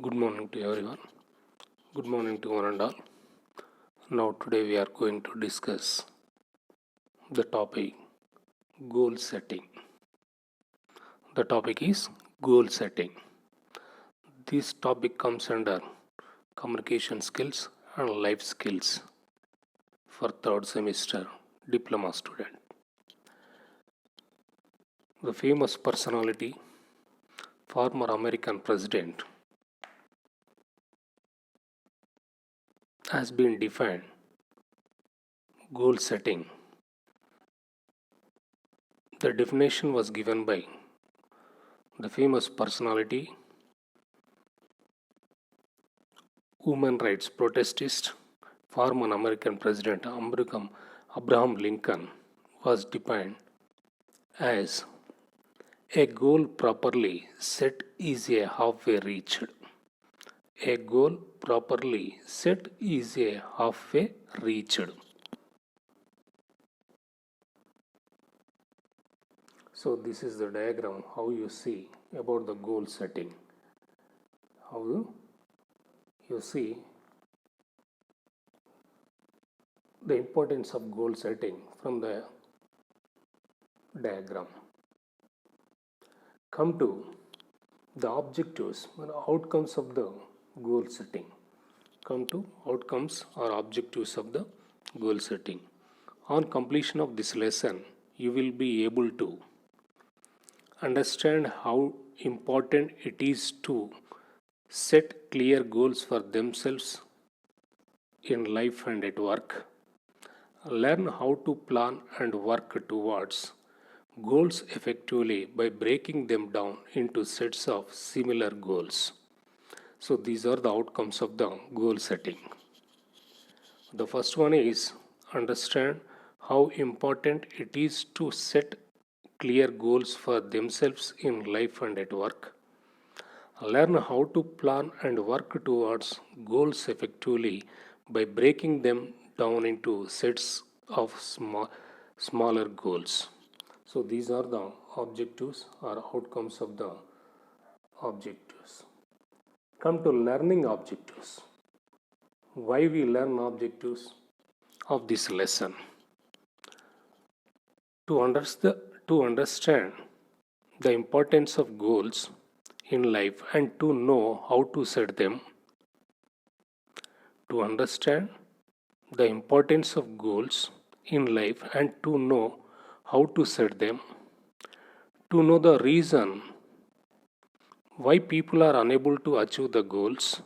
Good morning to everyone. Good morning to one and all. Now, today we are going to discuss the topic goal setting. The topic is goal setting. This topic comes under communication skills and life skills for third semester diploma student. The famous personality, former American president, has been defined goal setting. The definition was given by the famous personality, human rights protestist, former American President Abraham Lincoln was defined as a goal properly set is a halfway reached. A goal properly set is a halfway reached. So this is the diagram how you see about the goal setting. How you see the importance of goal setting from the diagram. Come to the objectives and outcomes of the goal setting. Come to outcomes or objectives of the goal setting. On completion of this lesson, you will be able to understand how important it is to set clear goals for themselves in life and at work. Learn how to plan and work towards goals effectively by breaking them down into sets of similar goals. So, these are the outcomes of the goal setting. The first one is understand how important it is to set clear goals for themselves in life and at work. Learn how to plan and work towards goals effectively by breaking them down into sets of smaller goals. So, these are the objectives or outcomes of the objectives. Come to learning objectives. Why we learn objectives of this lesson? To understand the importance of goals in life and to know how to set them. To understand the importance of goals in life and to know how to set them. To know the reason why people are unable to achieve the goals.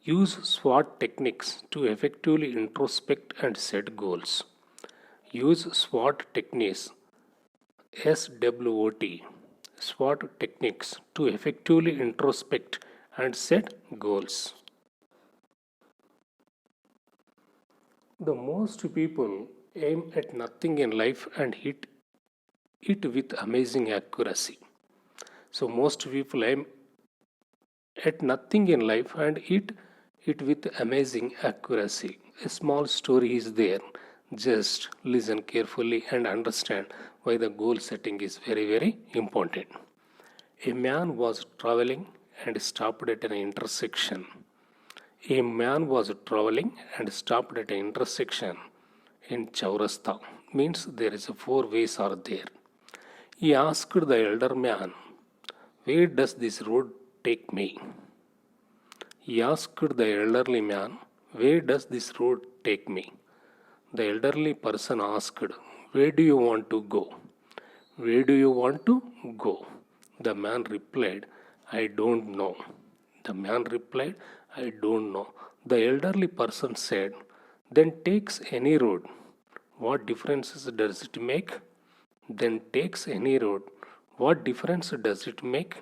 Use SWOT techniques to effectively introspect and set goals. Use SWOT techniques, SWOT, SWOT techniques to effectively introspect and set goals. The most people aim at nothing in life and hit it with amazing accuracy. So, most people aim at nothing in life and hit it with amazing accuracy. A small story is there. Just listen carefully and understand why the goal setting is very, very important. A man was traveling and stopped at an intersection. A man was traveling and stopped at an intersection in Chaurasta. Means there is a four ways are there. He asked the elder man, "Where does this road take me?" He asked the elderly man, "Where does this road take me?" The elderly person asked, "Where do you want to go?" "Where do you want to go?" The man replied, "I don't know." The man replied, "I don't know." The elderly person said, "Then takes any road. What difference does it make?" Then takes any road. What difference does it make?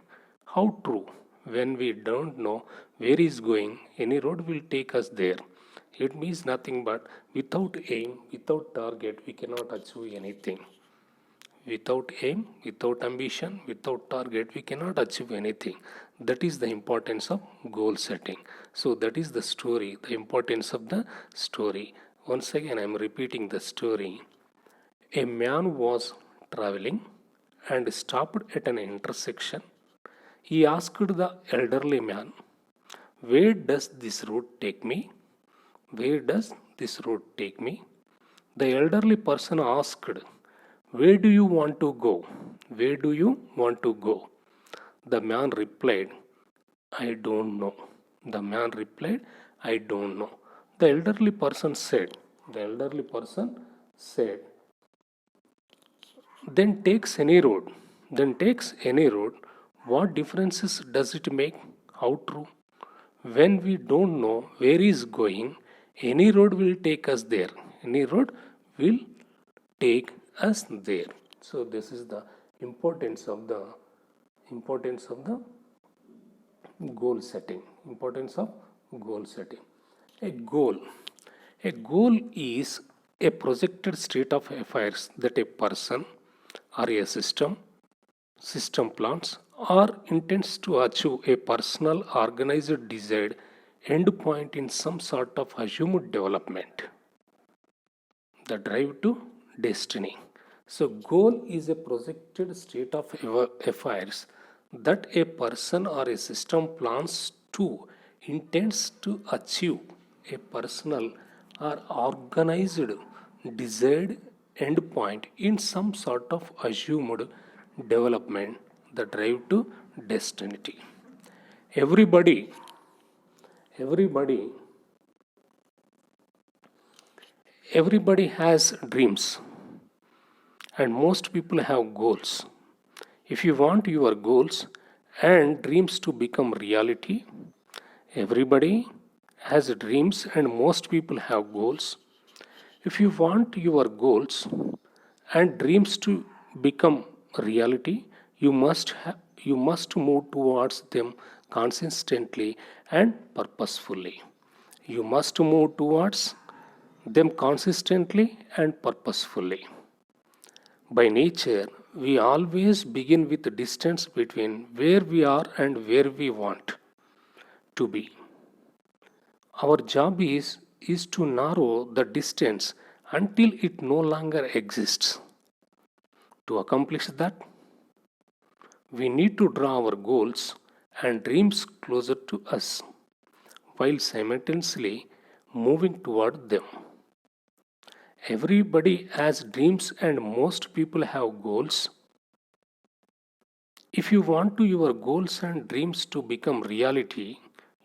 How true. When we don't know where is going, any road will take us there. It means nothing but without aim, without target, we cannot achieve anything. Without aim, without ambition, without target, we cannot achieve anything. That is the importance of goal setting. So, that is the story, the importance of the story. Once again, I am repeating the story. A man was traveling and stopped at an intersection. He asked the elderly man, "Where does this road take me? Where does this road take me?" The elderly person asked, "Where do you want to go? Where do you want to go?" The man replied, "I don't know." The man replied, "I don't know." The elderly person said, "Then takes any road. Then takes any road. What differences does it make? How true? When we don't know where is going, any road will take us there. Any road will take us there." So this is the importance of the goal setting. Importance of goal setting. A goal. A goal is a projected state of affairs that a person or a system plans or intends to achieve a personal organized desired endpoint in some sort of assumed development. The drive to destiny. So, goal is a projected state of affairs that a person or a system plans to, intends to achieve a personal or organized desired endpoint in some sort of assumed development, the drive to destiny. Everybody, everybody, everybody has dreams, and most people have goals. If you want your goals and dreams to become reality, everybody has dreams and most people have goals. If you want your goals and dreams to become reality, you must move towards them consistently and purposefully. You must move towards them consistently and purposefully. By nature, we always begin with the distance between where we are and where we want to be. Our job is to narrow the distance until it no longer exists. To accomplish that, we need to draw our goals and dreams closer to us while simultaneously moving toward them. Everybody has dreams and most people have goals. If you want to your goals and dreams to become reality,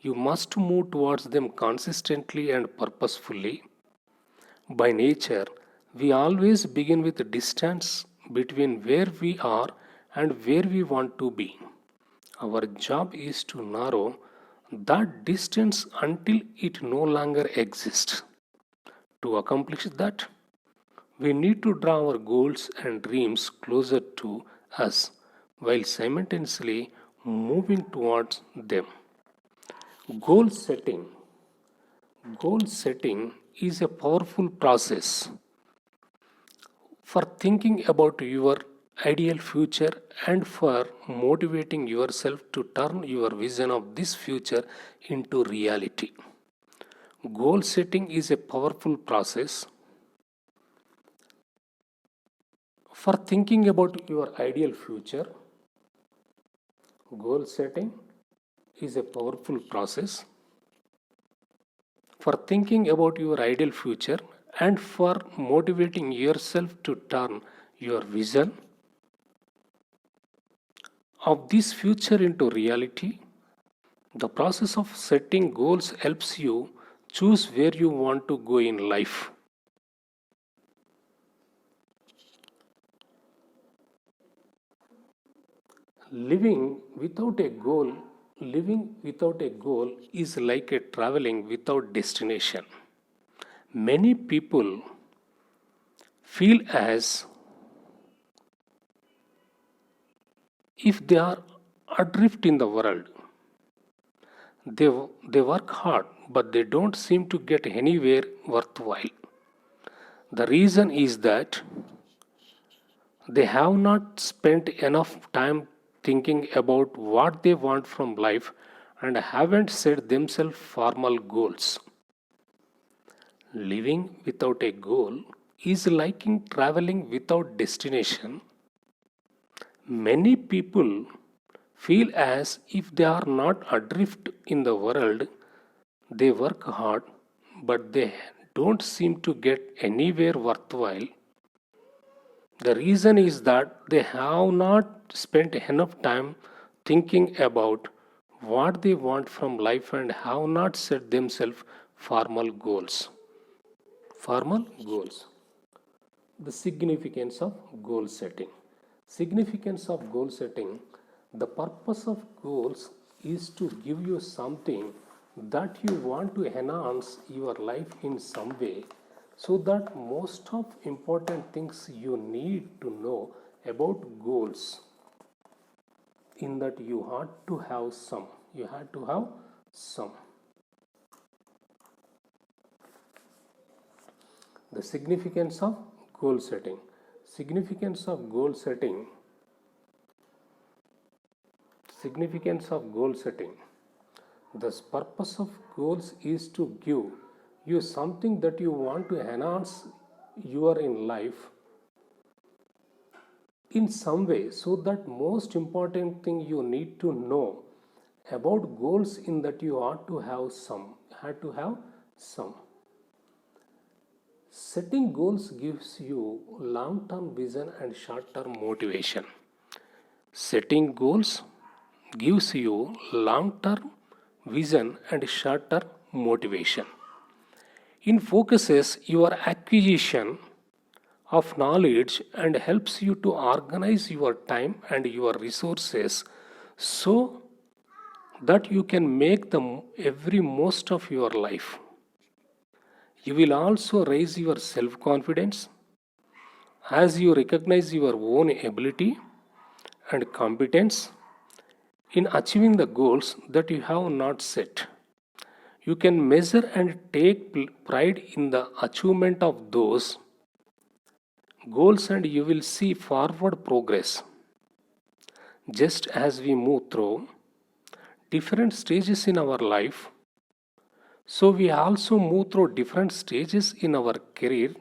you must move towards them consistently and purposefully. By nature, we always begin with the distance between where we are and where we want to be. Our job is to narrow that distance until it no longer exists. To accomplish that, we need to draw our goals and dreams closer to us while simultaneously moving towards them. Goal setting. Goal setting is a powerful process for thinking about your ideal future and for motivating yourself to turn your vision of this future into reality. Goal setting is a powerful process for thinking about your ideal future. Goal setting is a powerful process for thinking about your ideal future and for motivating yourself to turn your vision of this future into reality. The process of setting goals helps you choose where you want to go in life. Living without a goal, living without a goal is like a traveling without destination. Many people feel as if they are adrift in the world. They work hard, but they don't seem to get anywhere worthwhile. The reason is that they have not spent enough time thinking about what they want from life and haven't set themselves formal goals. Living without a goal is like in traveling without destination. Many people feel as if they are not adrift in the world. They work hard, but they don't seem to get anywhere worthwhile. The reason is that they have not spent enough time thinking about what they want from life and have not set themselves formal goals. Formal goals. The significance of goal setting. Significance of goal setting. The purpose of goals is to give you something that you want to enhance your life in some way, so that most of important things you need to know about goals, in that you had to have some. The significance of goal setting. Significance of goal setting. Significance of goal setting. The purpose of goals is to give you something that you want to enhance your in life in some way, so that most important thing you need to know about goals, in that you ought to have some. Setting goals gives you long term vision and short term motivation. Setting goals gives you long term vision and short term motivation. It focuses your acquisition of knowledge and helps you to organize your time and your resources, so that you can make the every most of your life. You will also raise your self confidence as you recognize your own ability and competence in achieving the goals that you have not set. You can measure and take pride in the achievement of those goals, and you will see forward progress. Just as we move through different stages in our life, so we also move through different stages in our career.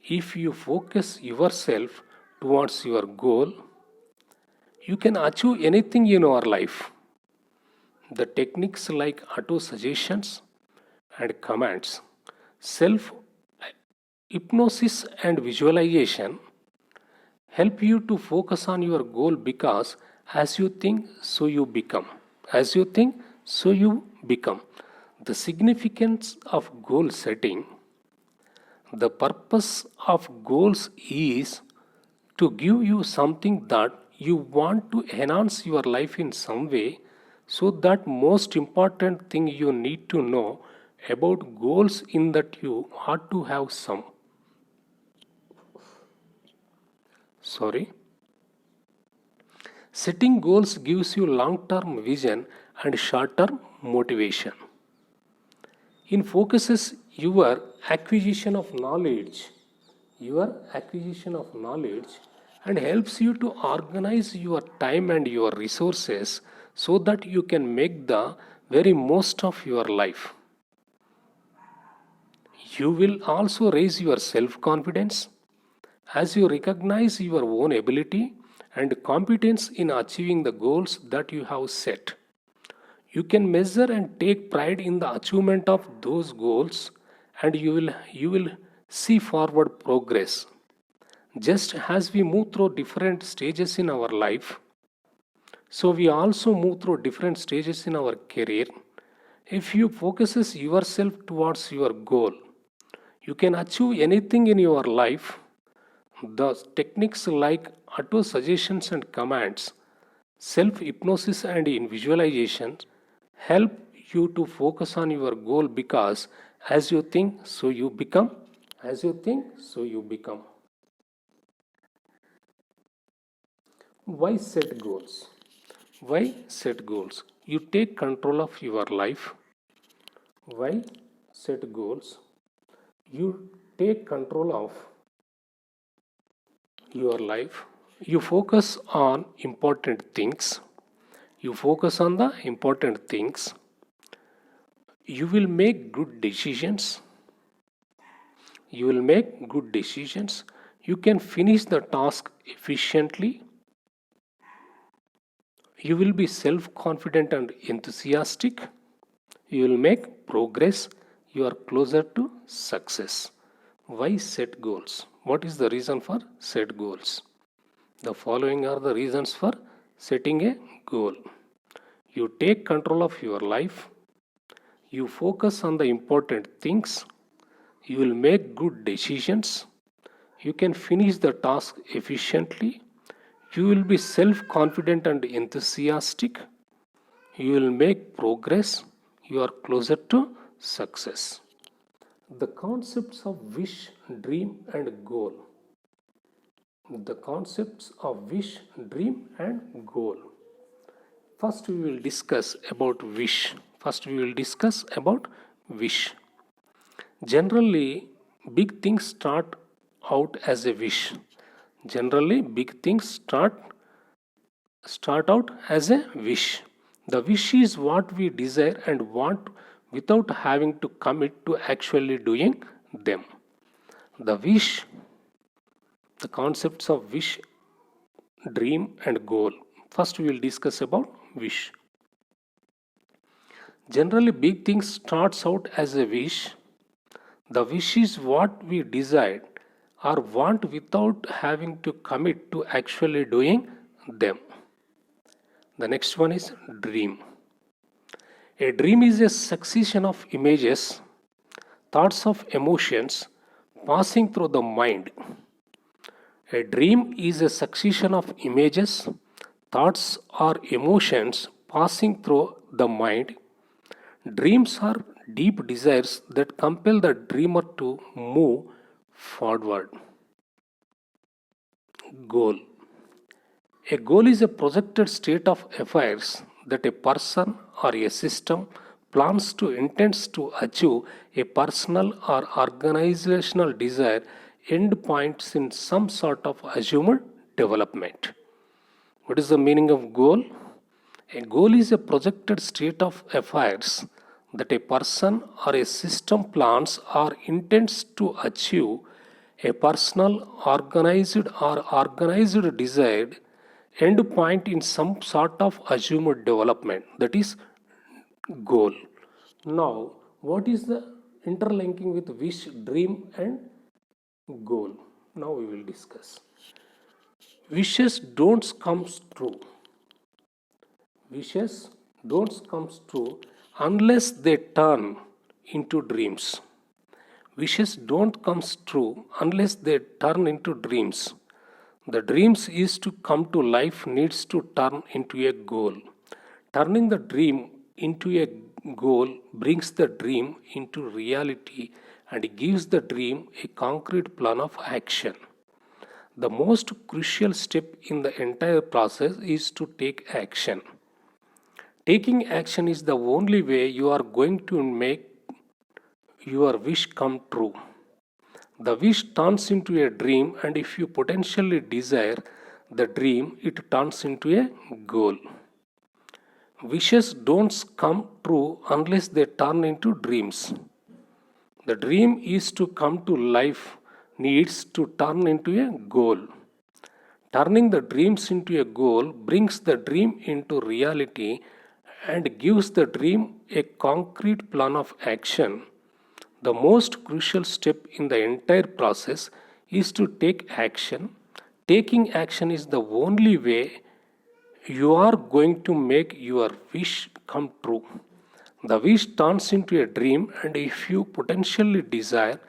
If you focus yourself towards your goal, you can achieve anything in our life. The techniques like auto suggestions and commands, self hypnosis and visualization help you to focus on your goal, because as you think, so you become. As you think, so you become. The significance of goal setting. The purpose of goals is to give you something that you want to enhance your life in some way, so that most important thing you need to know about goals, in that you ought to have some. Sorry. Setting goals gives you long term vision and short term motivation. It focuses your acquisition of knowledge, and helps you to organize your time and your resources, so that you can make the very most of your life. You will also raise your self confidence as you recognize your own ability and competence in achieving the goals that you have set. You can measure and take pride in the achievement of those goals, and you will see forward progress. Just as we move through different stages in our life, so we also move through different stages in our career. If you focuses yourself towards your goal, you can achieve anything in your life. The techniques like auto suggestions and commands, self hypnosis and in visualization help you to focus on your goal, because as you think, so you become. As you think, so you become. Why set goals? Why set goals? You take control of your life. Why set goals? You take control of your life. You focus on important things. You focus on the important things. You will make good decisions. You will make good decisions. You can finish the task efficiently. You will be self confident and enthusiastic. You will make progress. You are closer to success. Why set goals? What is the reason for set goals? The following are the reasons for setting a goal. You take control of your life. You focus on the important things. You will make good decisions. You can finish the task efficiently. You will be self confident and enthusiastic. You will make progress. You are closer to success. The concepts of wish, dream, and goal. The concepts of wish, dream, and goal. First, we will discuss about wish. First, we will discuss about wish. Generally, big things start out as a wish. Generally, big things start out as a wish. The wish is what we desire and want without having to commit to actually doing them. The wish, the concepts of wish, dream, and goal. First, we will discuss about wish. Generally, big things starts out as a wish. The wish is what we desire or want without having to commit to actually doing them. The next one is dream. A dream is a succession of images, thoughts of emotions passing through the mind. A dream is a succession of images, thoughts or emotions passing through the mind. Dreams are deep desires that compel the dreamer to move forward. Goal. A goal is a projected state of affairs that a person or a system plans to intends to achieve a personal or organizational desire endpoints in some sort of assumed development. What is the meaning of goal? A goal is a projected state of affairs that a person or a system plans or intends to achieve a personal, organized or organized desired endpoint in some sort of assumed development, that is goal. Now, what is the interlinking with wish, dream, and goal? Now we will discuss. Wishes don't come true. Wishes don't come true unless they turn into dreams. Wishes don't come true unless they turn into dreams. The dreams is to come to life needs to turn into a goal. Turning the dream into a goal brings the dream into reality and gives the dream a concrete plan of action. The most crucial step in the entire process is to take action. Taking action is the only way you are going to make your wish come true. The wish turns into a dream, and if you potentially desire the dream, it turns into a goal. Wishes don't come true unless they turn into dreams. The dream is to come to life, needs to turn into a goal. Turning the dreams into a goal brings the dream into reality and gives the dream a concrete plan of action. The most crucial step in the entire process is to take action. Taking action is the only way you are going to make your wish come true. The wish turns into a dream, and if you potentially desire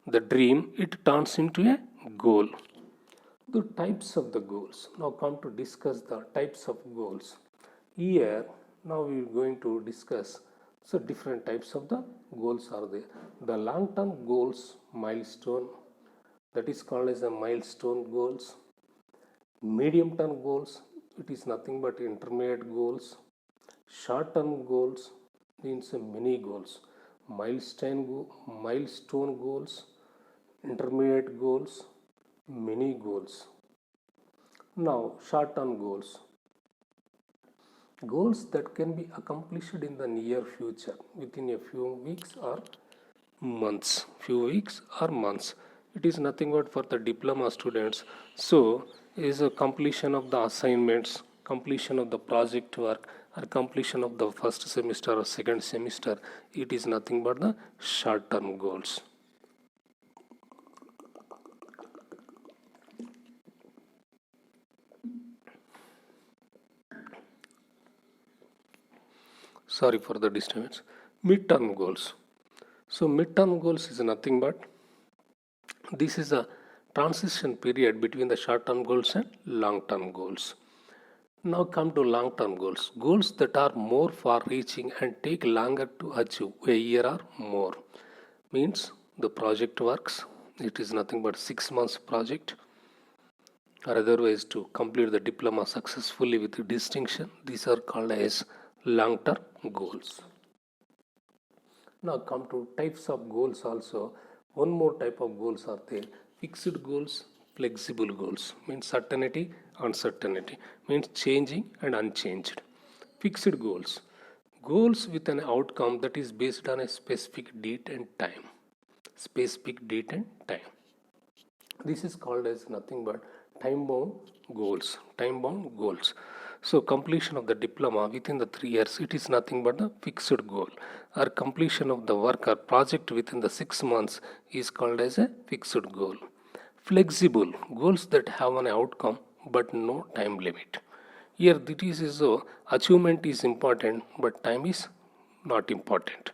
the dream, it turns into a goal. The types of the goals. Now come to discuss the types of goals. Here, now we are going to discuss so different types of the goals are there. The long-term goals, milestone, that is called as a milestone goals. Medium-term goals, it is nothing but intermediate goals. Short-term goals means mini goals. Milestone goals, intermediate goals, mini goals. Now, short-term goals. Goals that can be accomplished in the near future within a few weeks or months. It is nothing but for the diploma students. So, is a completion of the assignments, completion of the project work or completion of the first semester or second semester, it is nothing but the short term goals. Sorry for the disturbance. Mid-term goals. So mid-term goals is nothing but this is a transition period between the short-term goals and long-term goals. Now come to long-term goals. Goals that are more far-reaching and take longer to achieve, a year or more. Means the project works. It is nothing but 6 months project, or otherwise to complete the diploma successfully with distinction. These are called as long-term goals. Now come to types of goals also. One more type of goals are there. Fixed goals, flexible goals. Means certainty, uncertainty. Means changing and unchanged. Fixed goals. Goals with an outcome that is based on a specific date and time. Specific date and time. This is called as nothing but time bound goals. Time bound goals. So completion of the diploma within the 3 years, it is nothing but a fixed goal. Or completion of the work or project within the 6 months is called as a fixed goal. Flexible goals that have an outcome but no time limit. Here it is so achievement is important but time is not important.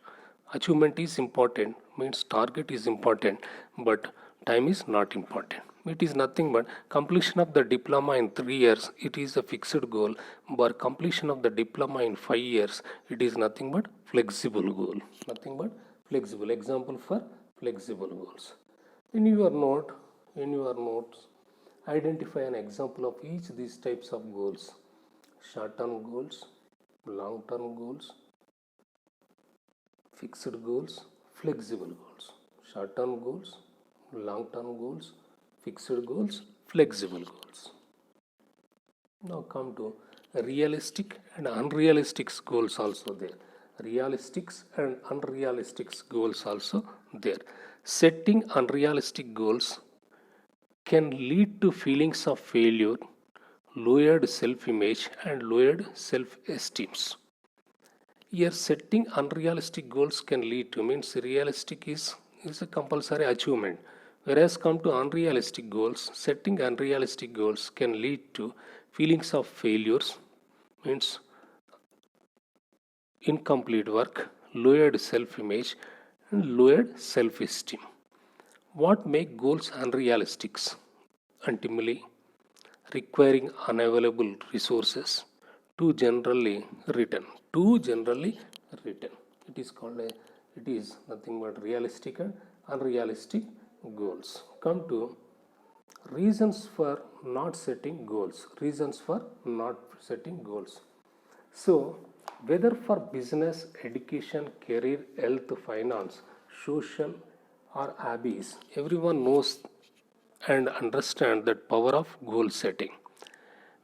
Achievement is important means target is important but time is not important. It is nothing but completion of the diploma in 3 years, it is a fixed goal, but completion of the diploma in 5 years, it is nothing but flexible goal. Nothing but flexible. Example for flexible goals. In your notes, identify an example of each these types of goals. Short-term goals, long-term goals, fixed goals, flexible goals. Short-term goals, long-term goals, fixed goals, flexible goals. Now come to realistic and unrealistic goals also there. Realistic and unrealistic goals also there. Setting unrealistic goals can lead to feelings of failure, lowered self-image and lowered self-esteem. Here setting unrealistic goals can lead to means realistic is a compulsory achievement. Whereas come to unrealistic goals, setting unrealistic goals can lead to feelings of failures, means incomplete work, lowered self-image and lowered self-esteem. What make goals unrealistic? Ultimately, requiring unavailable resources, too generally written. Too generally written. It is called it is nothing but realistic and unrealistic goals. Come to reasons for not setting goals. Reasons for not setting goals. So, whether for business, education, career, health, finance, social, or hobbies, everyone knows and understand that power of goal setting.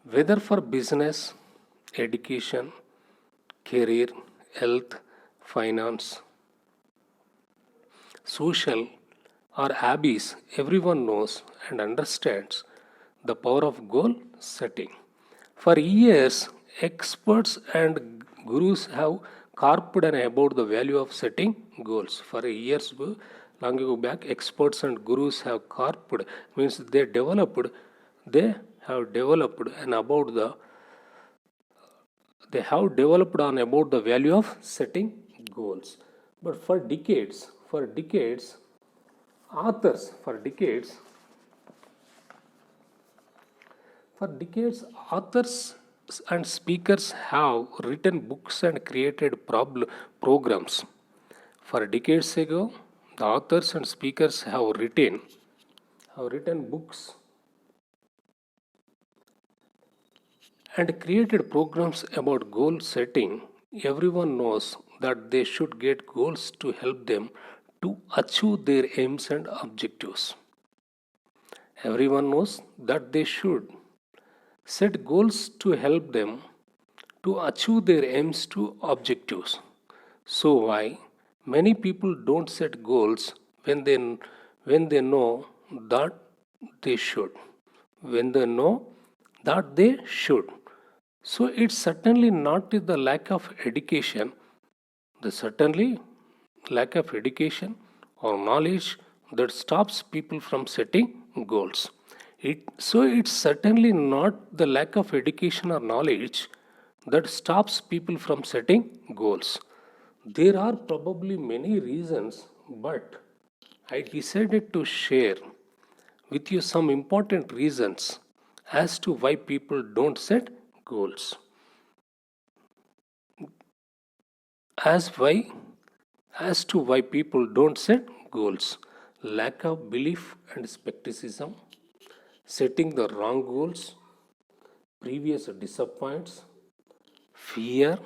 Whether for business, education, career, health, finance, social, or hobbies, everyone knows and understands the power of goal setting. For years, experts and gurus have carped and about the value of setting goals. For years, long ago back, experts and gurus have carped means they have developed and about the they have developed on about the value of setting goals. But for decades, authors for decades For decades, authors and speakers have written books and created programs. For decades ago, the authors and speakers have written books and created programs about goal setting. Everyone knows that they should get goals to help them to achieve their aims and objectives. Everyone knows that they should set goals to help them to achieve their aims to objectives. So why many people don't set goals when they know that they should. When they know that they should. So it's certainly not the lack of education, the certainly lack of education or knowledge that stops people from setting goals. So it's certainly not the lack of education or knowledge that stops people from setting goals. There are probably many reasons, but I decided to share with you some important reasons as to why people don't set goals. As why as to why people don't set goals: lack of belief and skepticism, setting the wrong goals, previous disappointments, fear,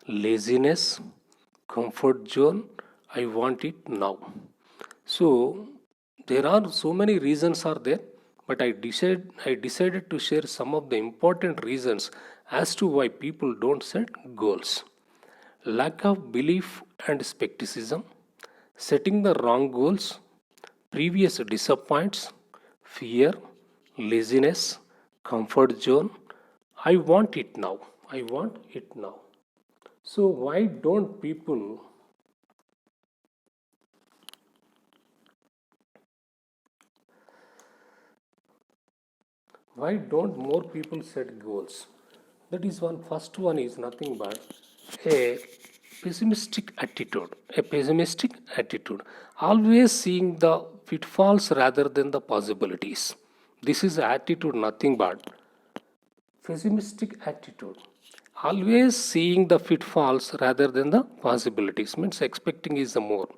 laziness, comfort zone, I want it now. So there are so many reasons are there, but I decided to share some of the important reasons as to why people don't set goals: lack of belief and skepticism, setting the wrong goals, previous disappointments, fear, laziness, comfort zone. I want it now. I want it now. So why don't more people set goals? That is one. First one is nothing but a pessimistic attitude. A pessimistic attitude, always seeing the pitfalls rather than the possibilities. This is attitude nothing but pessimistic attitude, always seeing the pitfalls rather than the possibilities, means expecting is the more.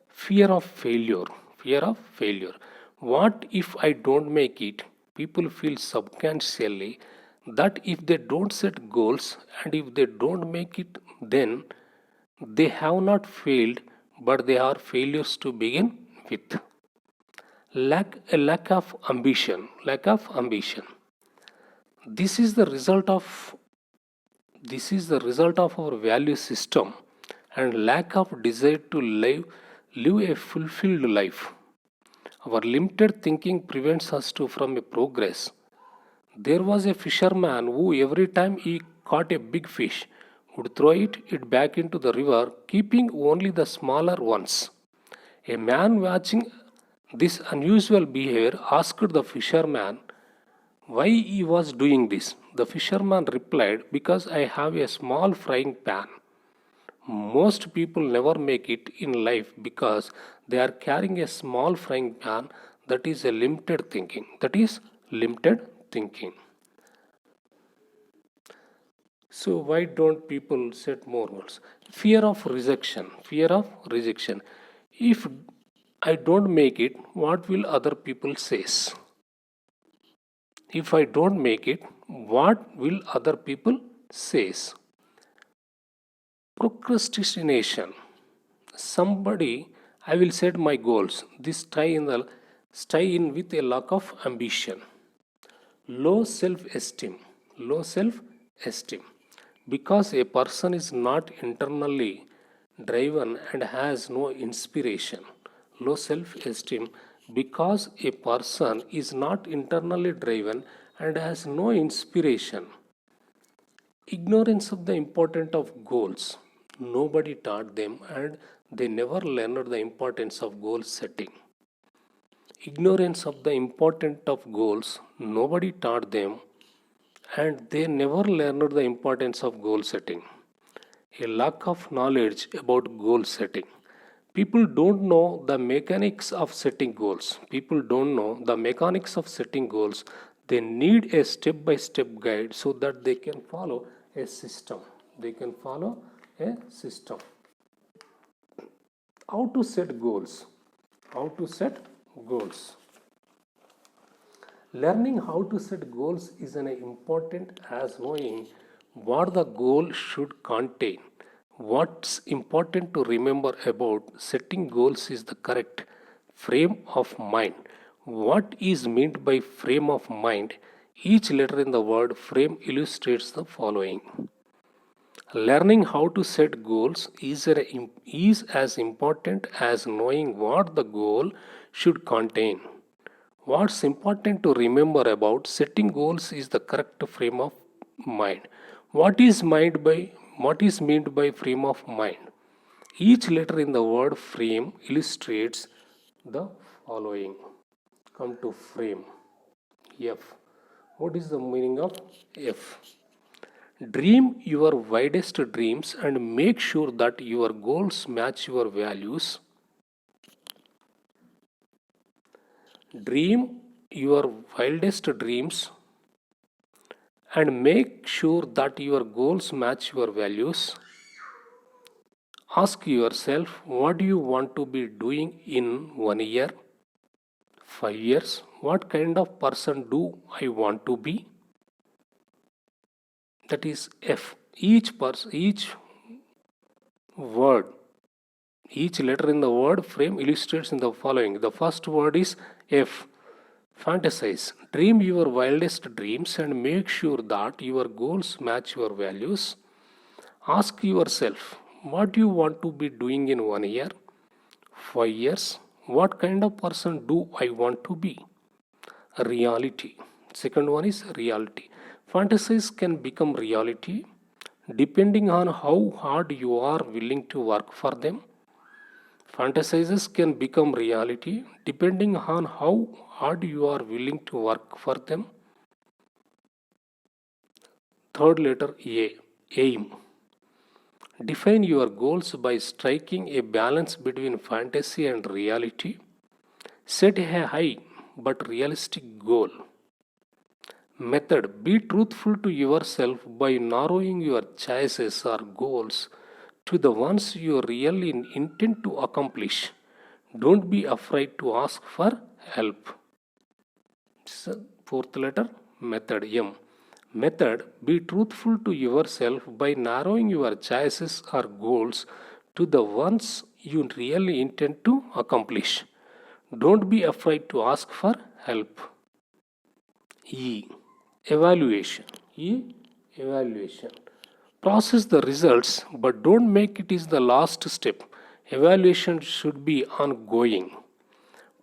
Fear of failure. Fear of failure. What if I don't make it? People feel subconsciously that if they don't set goals and if they don't make it, then they have not failed, but they are failures to begin with. Lack of ambition. Lack of ambition. This is the result of our value system and lack of desire to live a fulfilled life. Our limited thinking prevents us to from a progress. There was a fisherman who every time he caught a big fish would throw it back into the river, keeping only the smaller ones. A man watching this unusual behavior asked the fisherman why he was doing this. The fisherman replied, because I have a small frying pan. Most people never make it in life because they are carrying a small frying pan. That is a limited thinking. That is limited thinking. So why don't people set more goals? Fear of rejection. Fear of rejection. If I don't make it, what will other people say? If I don't make it, what will other people say? Procrastination. Somebody, I will set my goals. This tie in with a lack of ambition. Low self-esteem. Low self-esteem. Because a person is not internally driven and has no inspiration. Low self-esteem because a person is not internally driven and has no inspiration. Ignorance of the importance of goals. Nobody taught them and they never learned the importance of goal setting. Ignorance of the importance of goals. Nobody taught them and they never learned the importance of goal setting. A lack of knowledge about goal setting. People don't know the mechanics of setting goals. People don't know the mechanics of setting goals. They need a step by step guide so that they can follow a system. They can follow a system. How to set goals? How to set goals? Learning how to set goals is as important as knowing what the goal should contain. What's important to remember about setting goals is the correct frame of mind. What is meant by frame of mind? Each letter in the word frame illustrates the following. Learning how to set goals is as important as knowing what the goal should contain. What's important to remember about setting goals is the correct frame of mind. What is meant by frame of mind? Each letter in the word frame illustrates the following. Come to frame. F. What is the meaning of F? Dream your widest dreams and make sure that your goals match your values. Dream your wildest dreams and make sure that your goals match your values. Ask yourself, what do you want to be doing in 1 year, 5 years? What kind of person do I want to be? That is F. Each word, each letter in the word frame illustrates in the following. The first word is F. Fantasize. Dream your wildest dreams and make sure that your goals match your values. Ask yourself, what do you want to be doing in 1 year, 5 years? What kind of person do I want to be? Reality. Second one is reality. Fantasies can become reality depending on how hard you are willing to work for them. Fantasies can become reality depending on how hard you are willing to work for them. Third letter A. Aim. Define your goals by striking a balance between fantasy and reality. Set a high but realistic goal. Method. Be truthful to yourself by narrowing your choices or goals to the ones you really intend to accomplish. Don't be afraid to ask for help. Fourth letter, method M. Method. Be truthful to yourself by narrowing your choices or goals to the ones you really intend to accomplish. Don't be afraid to ask for help. E. Evaluation. E. Evaluation. Process the results, but don't make it is the last step. Evaluation should be ongoing.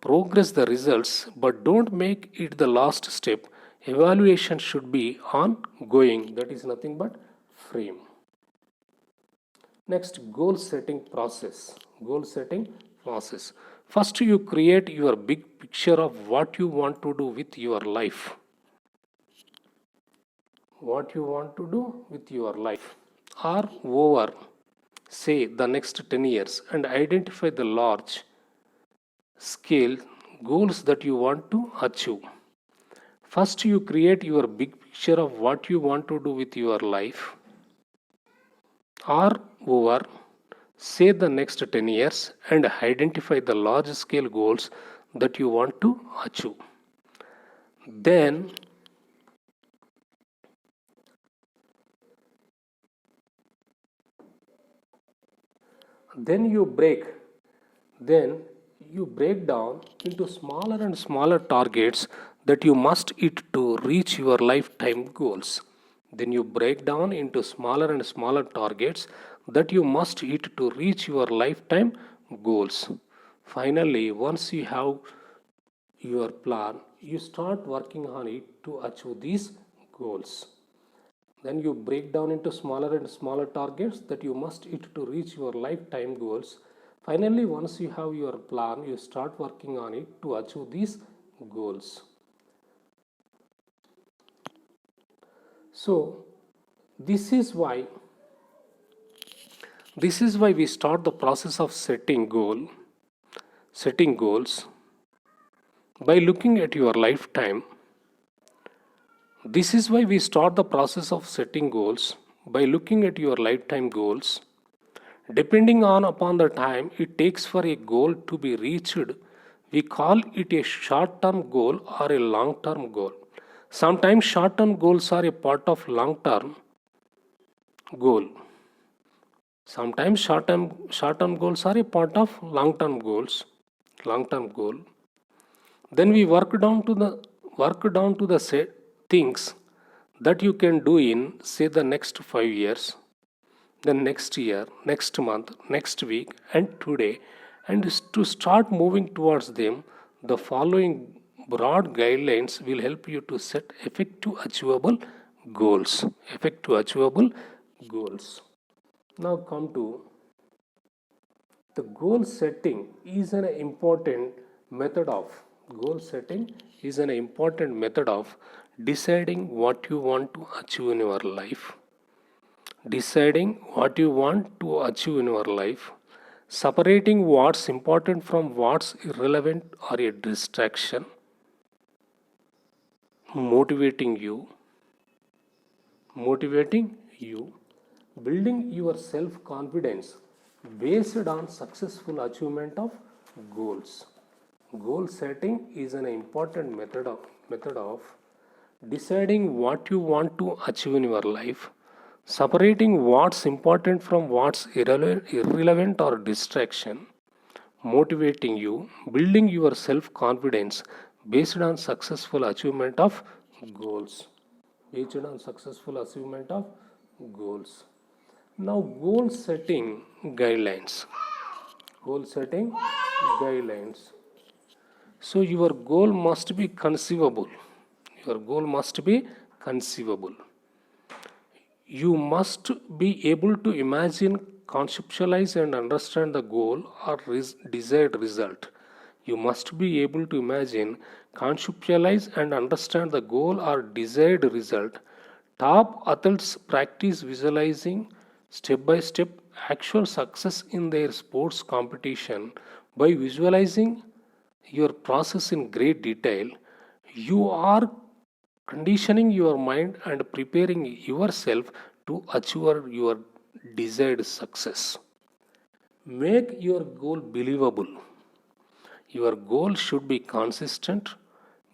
Progress the results, but don't make it the last step. Evaluation should be ongoing. That is nothing but frame. Next, goal setting process. Goal setting process. First, you create your big picture of what you want to do with your life. What you want to do with your life. Or over, say, the next 10 years and identify the large scale goals that you want to achieve. First, you create your big picture of what you want to do with your life. Or over, say, the next 10 years and identify the large scale goals that you want to achieve. Then you break down into smaller and smaller targets that you must hit to reach your lifetime goals. Then you break down into smaller and smaller targets that you must hit to reach your lifetime goals. Finally, once you have your plan, you start working on it to achieve these goals. Then you break down into smaller and smaller targets that you must hit to reach your lifetime goals. Finally, once you have your plan, you start working on it to achieve these goals. So, this is why we start the process of setting goals by looking at your lifetime. This is why we start the process of setting goals by looking at your lifetime goals. Depending upon the time it takes for a goal to be reached, we call it a short-term goal or a long-term goal. Sometimes short-term goals are a part of long-term goal. Sometimes short-term goals are a part of long-term goal. Then we work down to the set things that you can do in, say, the next 5 years, the next year, next month, next week, and today. And to start moving towards them, the following broad guidelines will help you to set effective, achievable goals. Effective achievable goals. Now come to the goal setting is an important method of goal setting is an important method of deciding what you want to achieve in your life. Deciding what you want to achieve in your life, separating what's important from what's irrelevant or a distraction, motivating you, motivating you, building your self confidence based on successful achievement of goals. Goal setting is an important method of deciding what you want to achieve in your life, separating what's important from what's irrelevant or distraction, motivating you, building your self confidence based on successful achievement of goals. Based on successful achievement of goals. Now, goal setting guidelines. Goal setting guidelines. So, your goal must be conceivable. Your goal must be conceivable. You must be able to imagine, conceptualize, and understand the goal or desired result. You must be able to imagine, conceptualize, and understand the goal or desired result. Top athletes practice visualizing step by step actual success in their sports competition by visualizing your process in great detail. You are conditioning your mind and preparing yourself to achieve your desired success. Make your goal believable. Your goal should be consistent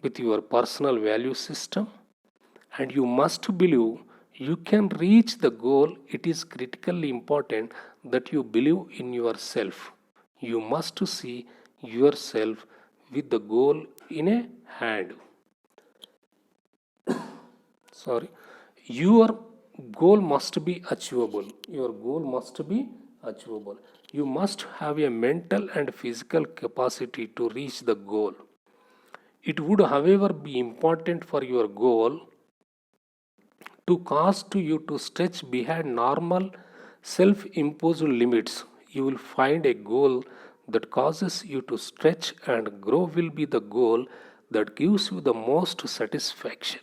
with your personal value system, and you must believe you can reach the goal. It is critically important that you believe in yourself. You must see yourself with the goal in a hand. Sorry, your goal must be achievable. Your goal must be achievable. You must have a mental and physical capacity to reach the goal. It would, however, be important for your goal to cause to you to stretch behind normal self imposed limits. You will find a goal that causes you to stretch and grow will be the goal that gives you the most satisfaction.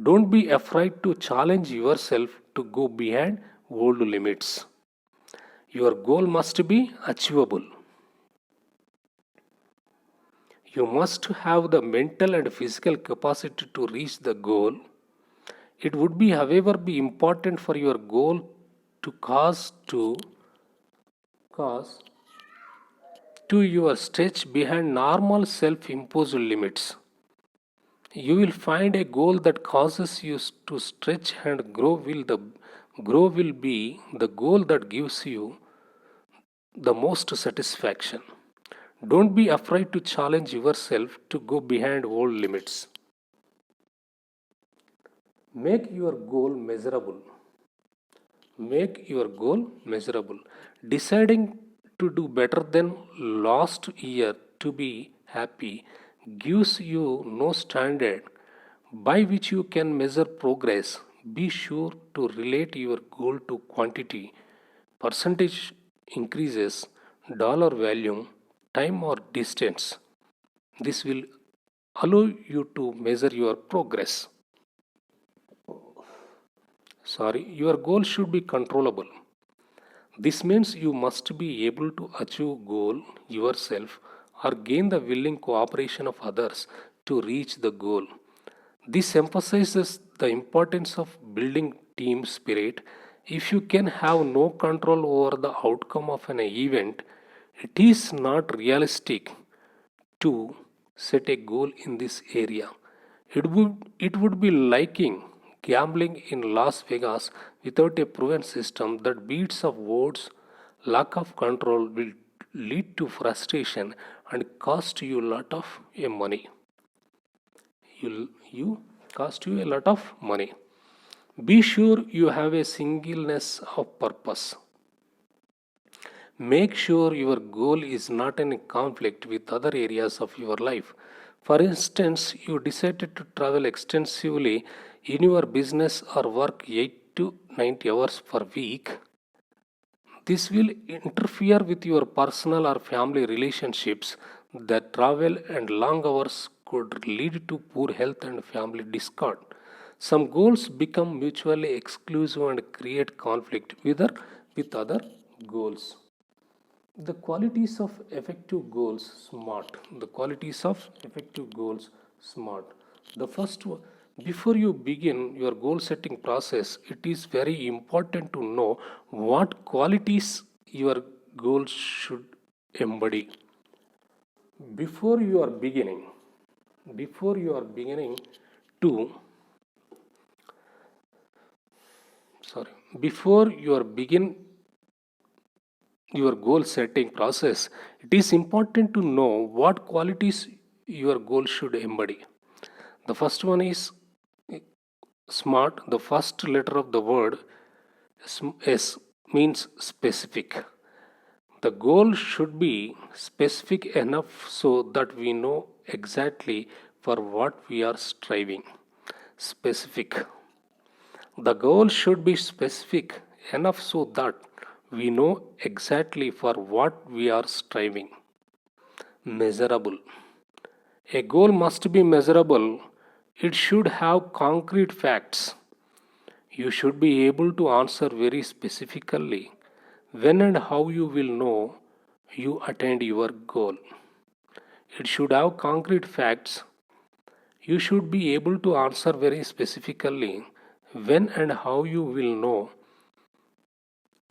Don't be afraid to challenge yourself to go beyond old limits. Your goal must be achievable. You must have the mental and physical capacity to reach the goal. It would be, however, be important for your goal to cause to your stretch behind normal self-imposed limits. You will find a goal that causes you to stretch and grow will be the goal that gives you the most satisfaction. Don't be afraid to challenge yourself to go behind old limits. Make your goal measurable. Make your goal measurable. Deciding to do better than last year to be happy gives you no standard by which you can measure progress. Be sure to relate your goal to quantity, percentage increases, dollar value, time, or distance. This will allow you to measure your progress. Your goal should be controllable. This means you must be able to achieve goal yourself or gain the willing cooperation of others to reach the goal. This emphasizes the importance of building team spirit. If you can have no control over the outcome of an event, it is not realistic to set a goal in this area. It would be liking gambling in Las Vegas without a proven system that beats of odds. Lack of control will lead to frustration and cost you a lot of money. You cost you a lot of money. Be sure you have a singleness of purpose. Make sure your goal is not in conflict with other areas of your life. For instance, you decided to travel extensively in your business or work 8 to 90 hours per week, this will interfere with your personal or family relationships. That travel and long hours could lead to poor health and family discord. Some goals become mutually exclusive and create conflict with other goals. The qualities of effective goals smart. The qualities of effective goals smart. The first one, before you begin your goal setting process, it is very important to know what qualities your goal should embody. Before you are beginning, before you are beginning to, sorry, before you are begin your goal setting process, it is important to know what qualities your goal should embody. The first one is smart. The first letter of the word S means specific. The goal should be specific enough so that we know exactly for what we are striving. Specific. The goal should be specific enough so that we know exactly for what we are striving. Measurable. A goal must be measurable. It should have concrete facts. You should be able to answer very specifically when and how you will know you attained your goal. It should have concrete facts. You should be able to answer very specifically when and how you will know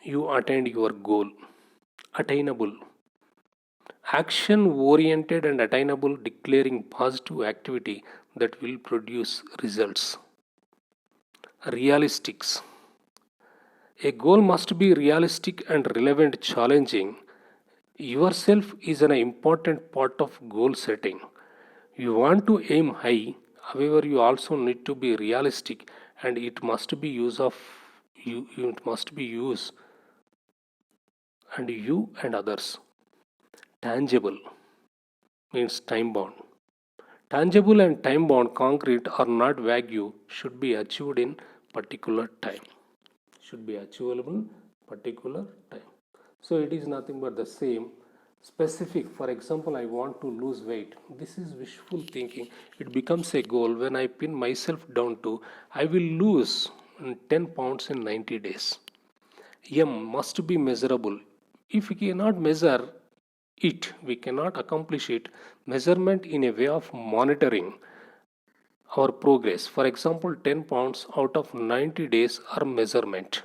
you attained your goal. Attainable. Action oriented and attainable, declaring positive activity that will produce results. Realistics. A goal must be realistic and relevant, challenging. Yourself is an important part of goal setting. You want to aim high, however, you also need to be realistic and it must be it must be use and you and others. Tangible means time bound. Tangible and time bound concrete are not vague, should be achieved in particular time. Should be achievable particular time. So it is nothing but the same. Specific, for example, I want to lose weight. This is wishful thinking. It becomes a goal when I pin myself down to I will lose 10 pounds in 90 days. M must be measurable. If we cannot measure it, we cannot accomplish it. Measurement in a way of monitoring our progress. For example, 10 pounds out of 90 days are measurement.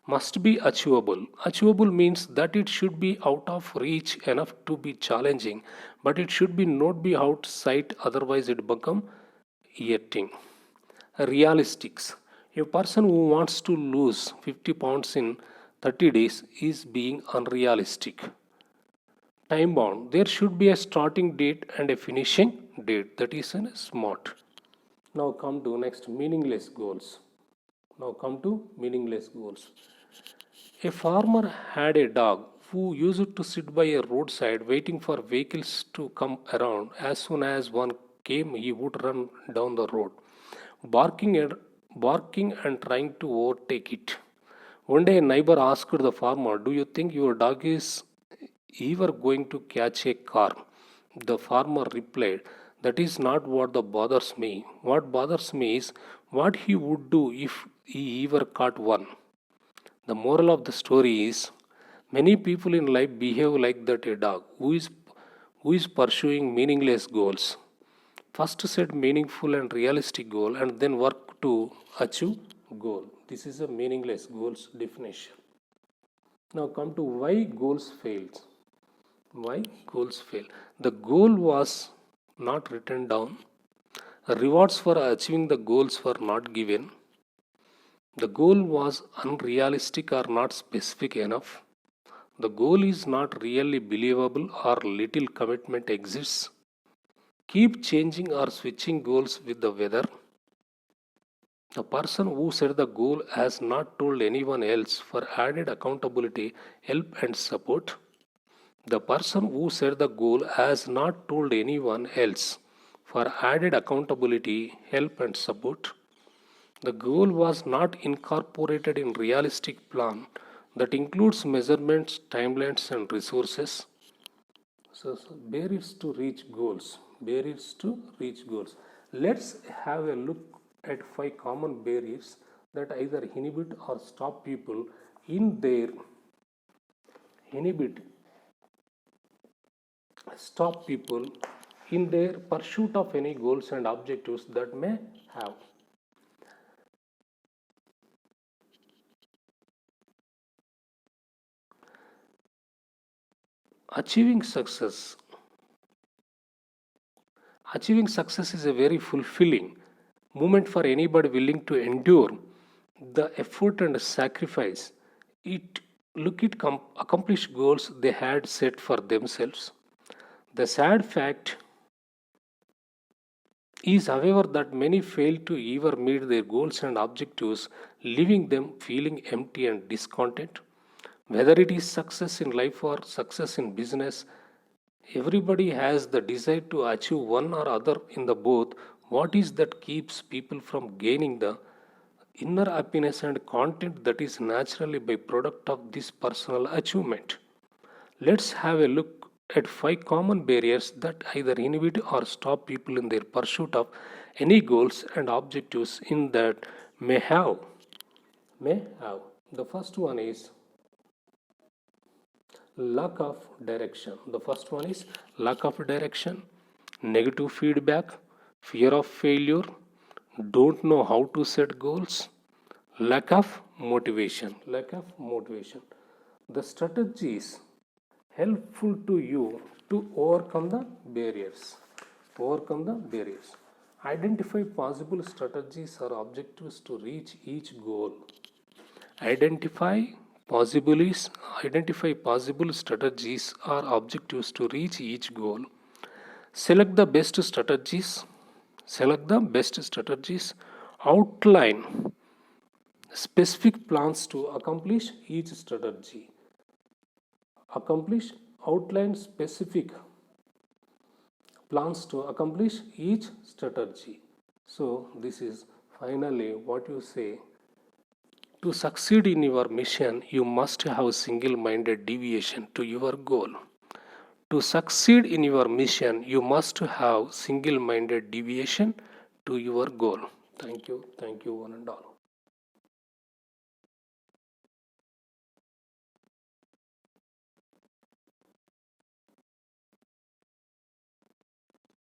Must be achievable. Achievable means that it should be out of reach enough to be challenging, but it should be not be outside, otherwise it become eating. Realistics. A person who wants to lose 50 pounds in 30 days is being unrealistic. Time bound. There should be a starting date and a finishing date. That is smart. Now come to next meaningless goals. Now come to meaningless goals. A farmer had a dog who used to sit by a roadside waiting for vehicles to come around. As soon as one came, he would run down the road, barking and, barking and trying to overtake it. One day, a neighbor asked the farmer, "Do you think your dog is ever going to catch a car?" The farmer replied, "That is not what bothers me. What bothers me is what he would do if he ever caught one." The moral of the story is many people in life behave like that a dog who is pursuing meaningless goals. First set meaningful and realistic goal and then work to achieve goal. This is a meaningless goals definition. Now come to why goals fail. Why goals fail? The goal was not written down. Rewards for achieving the goals were not given. The goal was unrealistic or not specific enough. The goal is not really believable or little commitment exists. Keep changing or switching goals with the weather. The person who set the goal has not told anyone else for added accountability, help, and support. The person who set the goal has not told anyone else for added accountability, help, and support. The goal was not incorporated in realistic plan that includes measurements, timelines, and resources. So barriers to reach goals. Barriers to reach goals. Let's have a look at 5 common barriers that either inhibit or stop people in their inhibit stop people in their pursuit of any goals and objectives that may have. Achieving success. Achieving success is a very fulfilling moment for anybody willing to endure the effort and sacrifice it accomplish goals they had set for themselves. The sad fact is, however, that many fail to ever meet their goals and objectives, leaving them feeling empty and discontent. Whether it is success in life or success in business, everybody has the desire to achieve one or other in the both. What is that keeps people from gaining the inner happiness and content that is naturally by product of this personal achievement? Let's have a look at 5 common barriers that either inhibit or stop people in their pursuit of any goals and objectives in that may have. May have. The first one is lack of direction. The first one is lack of direction, negative feedback, fear of failure, don't know how to set goals, lack of motivation. Lack of motivation. The strategies helpful to you to overcome the barriers. Overcome the barriers. Identify possible strategies or objectives to reach each goal. Identify possibilities. Identify possible strategies or objectives to reach each goal. Select the best strategies. Select the best strategies. Outline specific plans to accomplish each strategy. Outline specific plans to accomplish each strategy. So, this is finally what you say. To succeed in your mission, you must have single minded deviation to your goal. To succeed in your mission, you must have single minded deviation to your goal. Thank you, one and all.